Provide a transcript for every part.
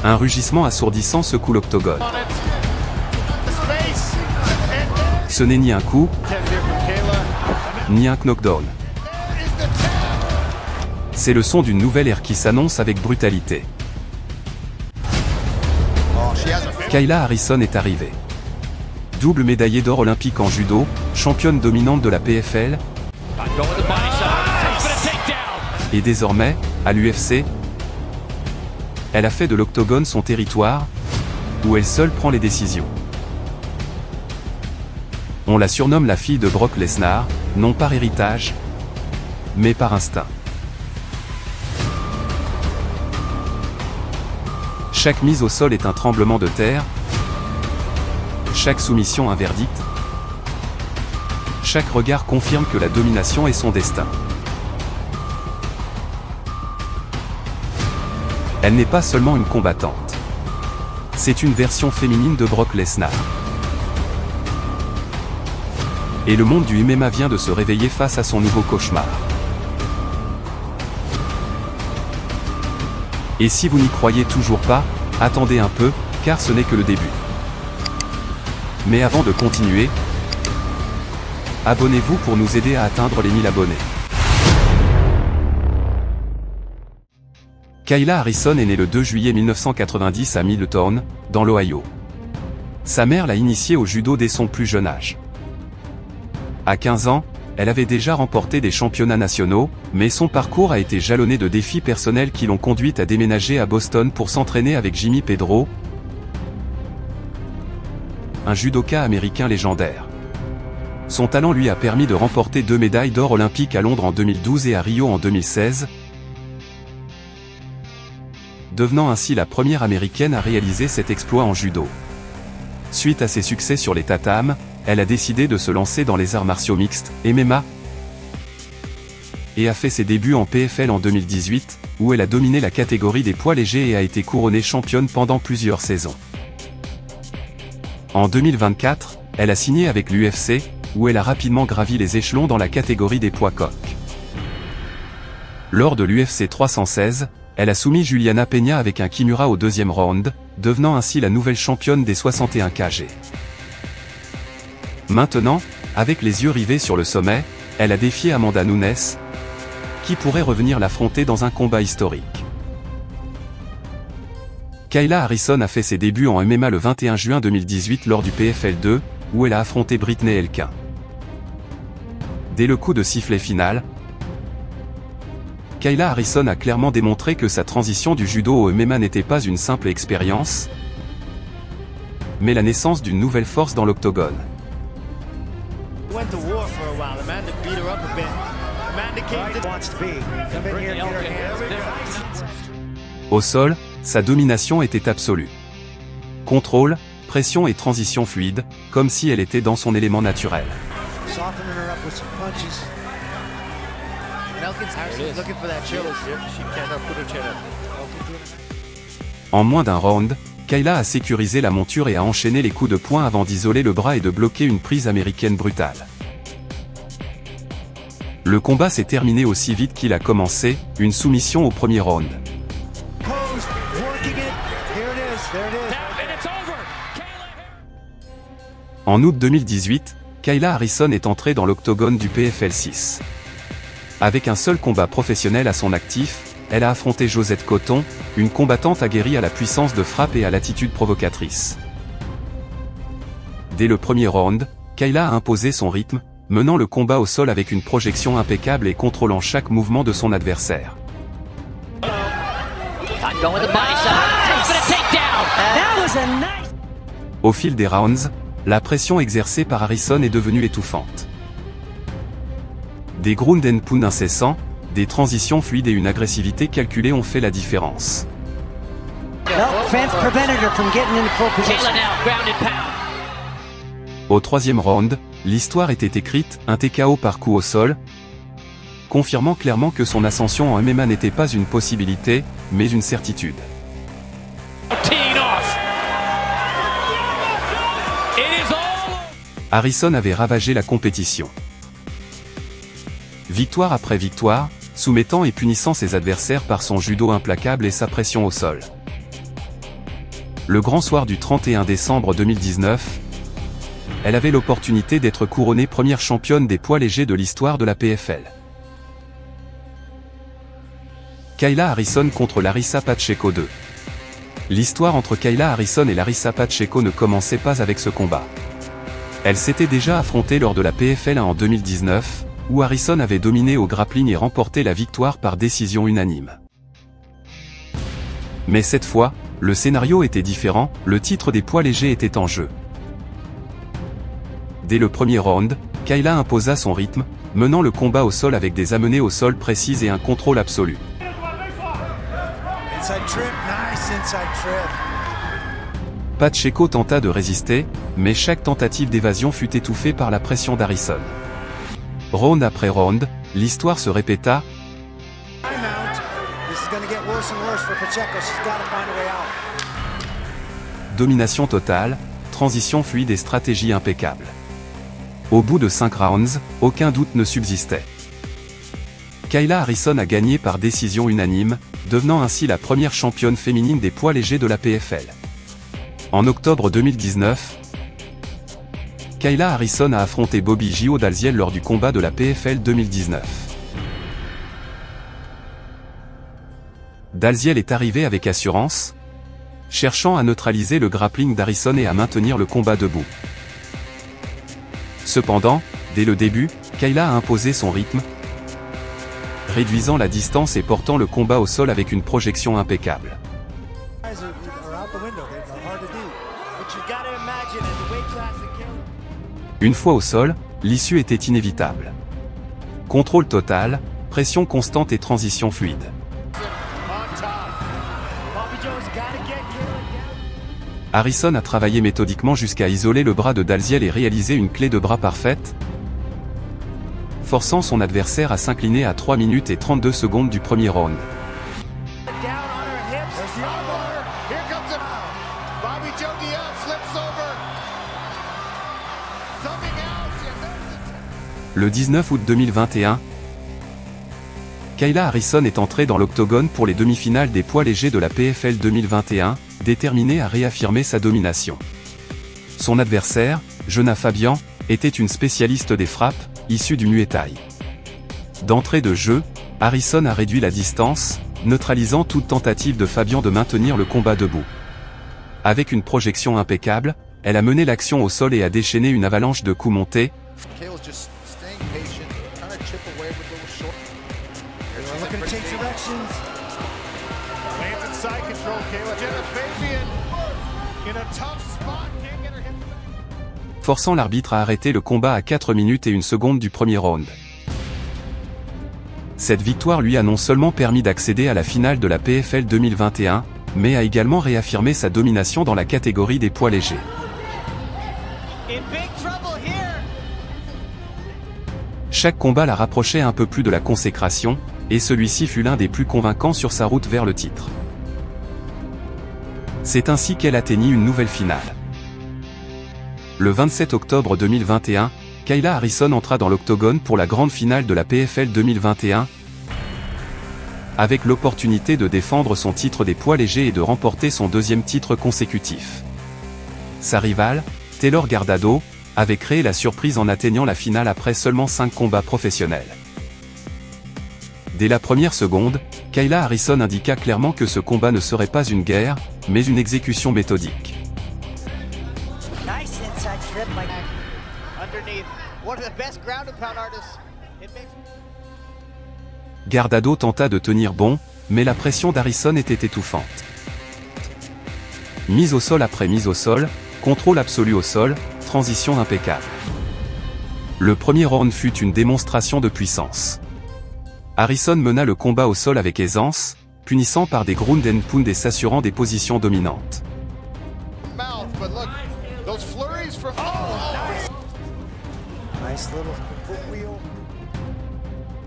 Un rugissement assourdissant secoue l'octogone. Ce n'est ni un coup, ni un knockdown. C'est le son d'une nouvelle ère qui s'annonce avec brutalité. Kayla Harrison est arrivée. Double médaillée d'or olympique en judo, championne dominante de la PFL, et désormais, à l'UFC, elle a fait de l'octogone son territoire, où elle seule prend les décisions. On la surnomme la fille de Brock Lesnar, non par héritage, mais par instinct. Chaque mise au sol est un tremblement de terre, chaque soumission un verdict, chaque regard confirme que la domination est son destin. Elle n'est pas seulement une combattante. C'est une version féminine de Brock Lesnar. Et le monde du MMA vient de se réveiller face à son nouveau cauchemar. Et si vous n'y croyez toujours pas, attendez un peu, car ce n'est que le début. Mais avant de continuer, abonnez-vous pour nous aider à atteindre les 1000 abonnés. Kayla Harrison est née le 2 juillet 1990 à Middletown, dans l'Ohio. Sa mère l'a initiée au judo dès son plus jeune âge. À 15 ans, elle avait déjà remporté des championnats nationaux, mais son parcours a été jalonné de défis personnels qui l'ont conduite à déménager à Boston pour s'entraîner avec Jimmy Pedro, un judoka américain légendaire. Son talent lui a permis de remporter 2 médailles d'or olympiques à Londres en 2012 et à Rio en 2016, devenant ainsi la première américaine à réaliser cet exploit en judo. Suite à ses succès sur les tatames, elle a décidé de se lancer dans les arts martiaux mixtes, MMA, et a fait ses débuts en PFL en 2018, où elle a dominé la catégorie des poids légers et a été couronnée championne pendant plusieurs saisons. En 2024, elle a signé avec l'UFC, où elle a rapidement gravi les échelons dans la catégorie des poids coqs. Lors de l'UFC 316, elle a soumis Juliana Peña avec un Kimura au 2e round, devenant ainsi la nouvelle championne des 61 kg. Maintenant, avec les yeux rivés sur le sommet, elle a défié Amanda Nunes, qui pourrait revenir l'affronter dans un combat historique. Kayla Harrison a fait ses débuts en MMA le 21 juin 2018 lors du PFL 2, où elle a affronté Brittney Elkin. Dès le coup de sifflet final, Kayla Harrison a clairement démontré que sa transition du judo au MMA n'était pas une simple expérience, mais la naissance d'une nouvelle force dans l'octogone. Au sol, sa domination était absolue. Contrôle, pression et transition fluide, comme si elle était dans son élément naturel. En moins d'un round, Kayla a sécurisé la monture et a enchaîné les coups de poing avant d'isoler le bras et de bloquer une prise américaine brutale. Le combat s'est terminé aussi vite qu'il a commencé, une soumission au premier round. En août 2018, Kayla Harrison est entrée dans l'octogone du PFL 6. Avec un seul combat professionnel à son actif, elle a affronté Josette Cotton, une combattante aguerrie à la puissance de frappe et à l'attitude provocatrice. Dès le premier round, Kayla a imposé son rythme, menant le combat au sol avec une projection impeccable et contrôlant chaque mouvement de son adversaire. Au fil des rounds, la pression exercée par Harrison est devenue étouffante. Des ground and pound incessants, des transitions fluides et une agressivité calculée ont fait la différence. Au troisième round, l'histoire était écrite, un TKO par coup au sol, confirmant clairement que son ascension en MMA n'était pas une possibilité, mais une certitude. Harrison avait ravagé la compétition. Victoire après victoire, soumettant et punissant ses adversaires par son judo implacable et sa pression au sol. Le grand soir du 31 décembre 2019, elle avait l'opportunité d'être couronnée première championne des poids légers de l'histoire de la PFL. Kayla Harrison contre Larissa Pacheco 2. L'histoire entre Kayla Harrison et Larissa Pacheco ne commençait pas avec ce combat. Elles s'étaient déjà affrontées lors de la PFL 1 en 2019, où Harrison avait dominé au grappling et remporté la victoire par décision unanime. Mais cette fois, le scénario était différent, le titre des poids légers était en jeu. Dès le premier round, Kayla imposa son rythme, menant le combat au sol avec des amenées au sol précises et un contrôle absolu. Pacheco tenta de résister, mais chaque tentative d'évasion fut étouffée par la pression d'Harrison. Round après round, l'histoire se répéta. Domination totale, transition fluide et stratégie impeccable. Au bout de 5 rounds, aucun doute ne subsistait. Kayla Harrison a gagné par décision unanime, devenant ainsi la première championne féminine des poids légers de la PFL. En octobre 2019, Kayla Harrison a affronté Bobby J.O. Dalziel lors du combat de la PFL 2019. Dalziel est arrivé avec assurance, cherchant à neutraliser le grappling d'Harrison et à maintenir le combat debout. Cependant, dès le début, Kayla a imposé son rythme, réduisant la distance et portant le combat au sol avec une projection impeccable. Une fois au sol, l'issue était inévitable. Contrôle total, pression constante et transition fluide. Harrison a travaillé méthodiquement jusqu'à isoler le bras de Dalziel et réaliser une clé de bras parfaite, forçant son adversaire à s'incliner à 3 minutes et 32 secondes du premier round. Le 19 août 2021, Kayla Harrison est entrée dans l'octogone pour les demi-finales des poids légers de la PFL 2021, déterminée à réaffirmer sa domination. Son adversaire, Jenna Fabian, était une spécialiste des frappes, issue du Muay Thai. D'entrée de jeu, Harrison a réduit la distance, neutralisant toute tentative de Fabian de maintenir le combat debout. Avec une projection impeccable, elle a mené l'action au sol et a déchaîné une avalanche de coups montés, forçant l'arbitre à arrêter le combat à 4 minutes et 1 seconde du premier round. Cette victoire lui a non seulement permis d'accéder à la finale de la PFL 2021, mais a également réaffirmé sa domination dans la catégorie des poids légers. Chaque combat la rapprochait un peu plus de la consécration, et celui-ci fut l'un des plus convaincants sur sa route vers le titre. C'est ainsi qu'elle atteignit une nouvelle finale. Le 27 octobre 2021, Kayla Harrison entra dans l'octogone pour la grande finale de la PFL 2021, avec l'opportunité de défendre son titre des poids légers et de remporter son deuxième titre consécutif. Sa rivale, Taylor Gardado, avait créé la surprise en atteignant la finale après seulement 5 combats professionnels. Dès la première seconde, Kayla Harrison indiqua clairement que ce combat ne serait pas une guerre, mais une exécution méthodique. Gardado tenta de tenir bon, mais la pression d'Harrison était étouffante. Mise au sol après mise au sol, contrôle absolu au sol, transition impeccable. Le premier round fut une démonstration de puissance. Harrison mena le combat au sol avec aisance, punissant par des ground and pound et s'assurant des positions dominantes.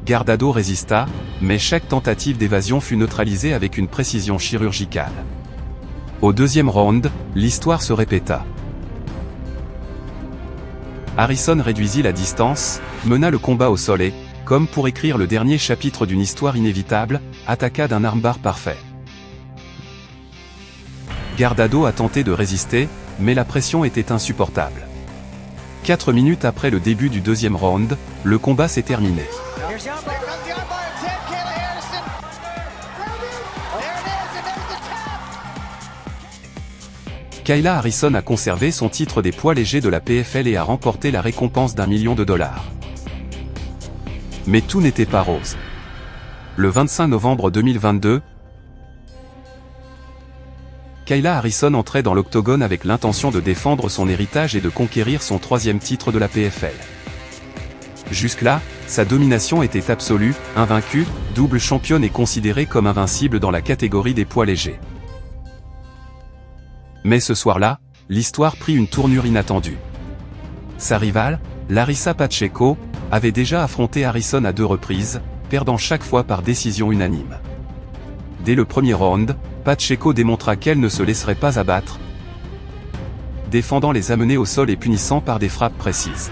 Gardado résista, mais chaque tentative d'évasion fut neutralisée avec une précision chirurgicale. Au deuxième round, l'histoire se répéta. Harrison réduisit la distance, mena le combat au sol et, comme pour écrire le dernier chapitre d'une histoire inévitable, attaqua d'un armbar parfait. Guardado a tenté de résister, mais la pression était insupportable. 4 minutes après le début du deuxième round, le combat s'est terminé. Kayla Harrison a conservé son titre des poids légers de la PFL et a remporté la récompense d'1 million de dollars. Mais tout n'était pas rose. Le 25 novembre 2022, Kayla Harrison entrait dans l'octogone avec l'intention de défendre son héritage et de conquérir son 3e titre de la PFL. Jusque-là, sa domination était absolue, invaincue, double championne et considérée comme invincible dans la catégorie des poids légers. Mais ce soir-là, l'histoire prit une tournure inattendue. Sa rivale, Larissa Pacheco, avait déjà affronté Harrison à 2 reprises, perdant chaque fois par décision unanime. Dès le premier round, Pacheco démontra qu'elle ne se laisserait pas abattre, défendant les amener au sol et punissant par des frappes précises.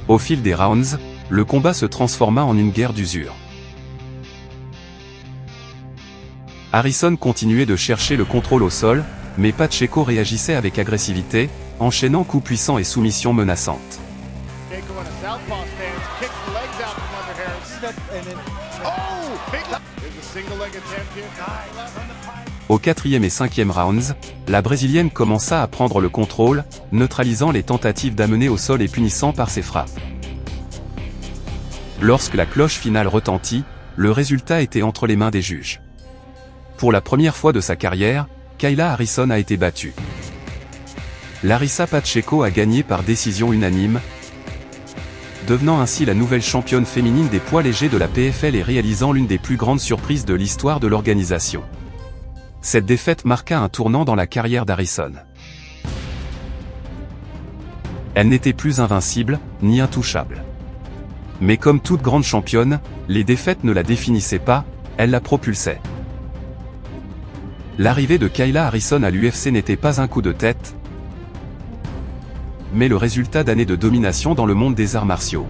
Au fil des rounds, le combat se transforma en une guerre d'usure. Harrison continuait de chercher le contrôle au sol, mais Pacheco réagissait avec agressivité, enchaînant coups puissants et soumissions menaçantes. Au 4e et 5e rounds, la Brésilienne commença à prendre le contrôle, neutralisant les tentatives d'amener au sol et punissant par ses frappes. Lorsque la cloche finale retentit, le résultat était entre les mains des juges. Pour la première fois de sa carrière, Kayla Harrison a été battue. Larissa Pacheco a gagné par décision unanime, devenant ainsi la nouvelle championne féminine des poids légers de la PFL et réalisant l'une des plus grandes surprises de l'histoire de l'organisation. Cette défaite marqua un tournant dans la carrière d'Harrison. Elle n'était plus invincible, ni intouchable. Mais comme toute grande championne, les défaites ne la définissaient pas, elles la propulsaient. L'arrivée de Kayla Harrison à l'UFC n'était pas un coup de tête, mais le résultat d'années de domination dans le monde des arts martiaux.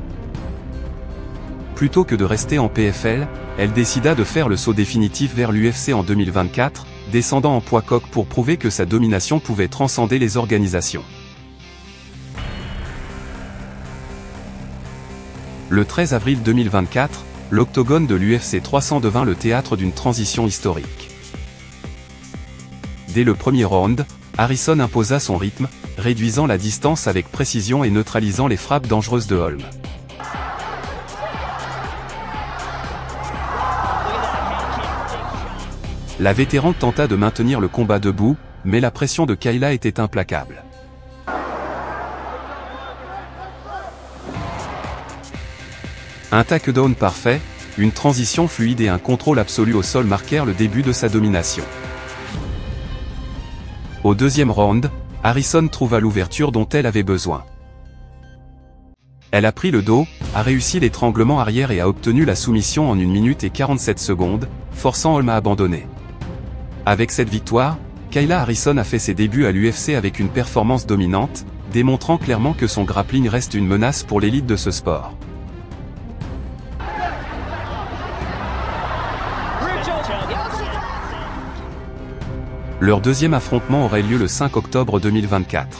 Plutôt que de rester en PFL, elle décida de faire le saut définitif vers l'UFC en 2024, descendant en poids coq pour prouver que sa domination pouvait transcender les organisations. Le 13 avril 2024, l'octogone de l'UFC 300 devint le théâtre d'une transition historique. Dès le premier round, Harrison imposa son rythme, réduisant la distance avec précision et neutralisant les frappes dangereuses de Holm. La vétérante tenta de maintenir le combat debout, mais la pression de Kayla était implacable. Un takedown parfait, une transition fluide et un contrôle absolu au sol marquèrent le début de sa domination. Au deuxième round, Harrison trouva l'ouverture dont elle avait besoin. Elle a pris le dos, a réussi l'étranglement arrière et a obtenu la soumission en 1 minute et 47 secondes, forçant Holm à abandonner. Avec cette victoire, Kayla Harrison a fait ses débuts à l'UFC avec une performance dominante, démontrant clairement que son grappling reste une menace pour l'élite de ce sport. Leur deuxième affrontement aurait lieu le 5 octobre 2024.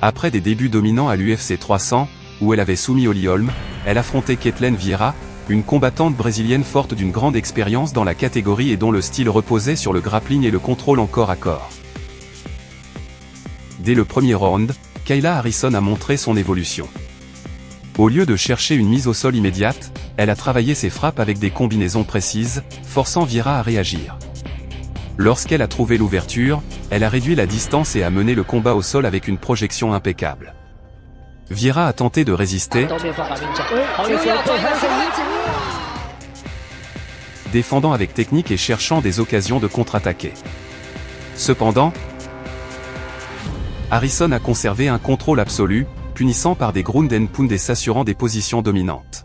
Après des débuts dominants à l'UFC 300, où elle avait soumis Holly Holm, elle affrontait Ketlen Vieira, une combattante brésilienne forte d'une grande expérience dans la catégorie et dont le style reposait sur le grappling et le contrôle en corps à corps. Dès le premier round, Kayla Harrison a montré son évolution. Au lieu de chercher une mise au sol immédiate, elle a travaillé ses frappes avec des combinaisons précises, forçant Vieira à réagir. Lorsqu'elle a trouvé l'ouverture, elle a réduit la distance et a mené le combat au sol avec une projection impeccable. Vieira a tenté de résister, défendant avec technique et cherchant des occasions de contre-attaquer. Cependant, Harrison a conservé un contrôle absolu, punissant par des ground and pound et s'assurant des positions dominantes.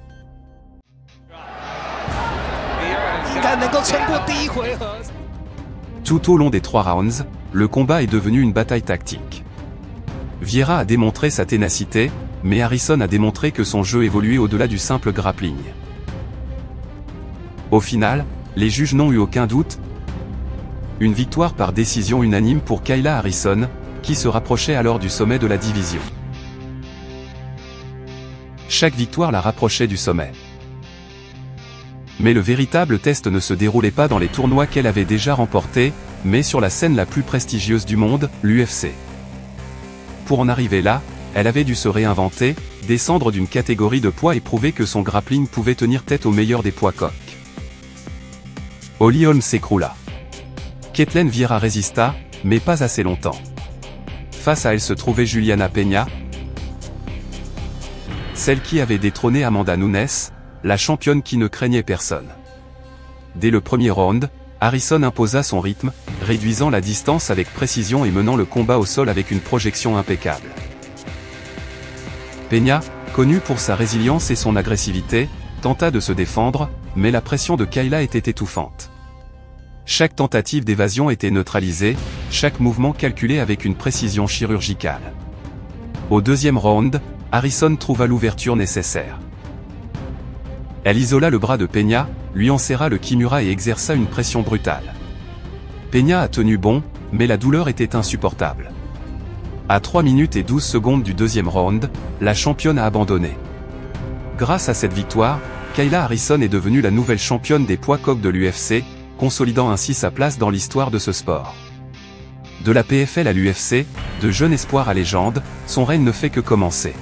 Tout au long des 3 rounds, le combat est devenu une bataille tactique. Vieira a démontré sa ténacité, mais Harrison a démontré que son jeu évoluait au-delà du simple grappling. Au final, les juges n'ont eu aucun doute. Une victoire par décision unanime pour Kayla Harrison, qui se rapprochait alors du sommet de la division. Chaque victoire la rapprochait du sommet. Mais le véritable test ne se déroulait pas dans les tournois qu'elle avait déjà remportés, mais sur la scène la plus prestigieuse du monde, l'UFC. Pour en arriver là, elle avait dû se réinventer, descendre d'une catégorie de poids et prouver que son grappling pouvait tenir tête au meilleur des poids coqs. Holly Holm s'écroula. Ketlen Vieira résista, mais pas assez longtemps. Face à elle se trouvait Juliana Peña, celle qui avait détrôné Amanda Nunes, la championne qui ne craignait personne. Dès le premier round, Harrison imposa son rythme, réduisant la distance avec précision et menant le combat au sol avec une projection impeccable. Peña, connue pour sa résilience et son agressivité, tenta de se défendre, mais la pression de Kayla était étouffante. Chaque tentative d'évasion était neutralisée, chaque mouvement calculé avec une précision chirurgicale. Au deuxième round, Harrison trouva l'ouverture nécessaire. Elle isola le bras de Peña, lui enserra le kimura et exerça une pression brutale. Peña a tenu bon, mais la douleur était insupportable. À 3 minutes et 12 secondes du deuxième round, la championne a abandonné. Grâce à cette victoire, Kayla Harrison est devenue la nouvelle championne des poids coqs de l'UFC, consolidant ainsi sa place dans l'histoire de ce sport. De la PFL à l'UFC, de jeune espoir à légende, son règne ne fait que commencer.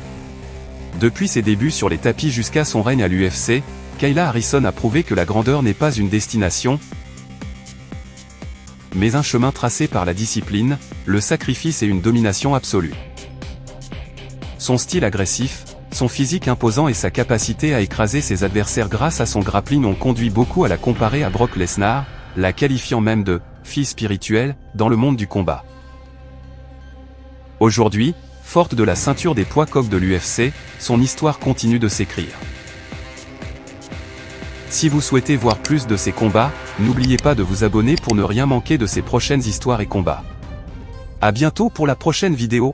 Depuis ses débuts sur les tapis jusqu'à son règne à l'UFC, Kayla Harrison a prouvé que la grandeur n'est pas une destination, mais un chemin tracé par la discipline, le sacrifice et une domination absolue. Son style agressif, son physique imposant et sa capacité à écraser ses adversaires grâce à son grappling ont conduit beaucoup à la comparer à Brock Lesnar, la qualifiant même de « fille spirituelle » dans le monde du combat. Aujourd'hui, forte de la ceinture des poids coqs de l'UFC, son histoire continue de s'écrire. Si vous souhaitez voir plus de ces combats, n'oubliez pas de vous abonner pour ne rien manquer de ces prochaines histoires et combats. À bientôt pour la prochaine vidéo.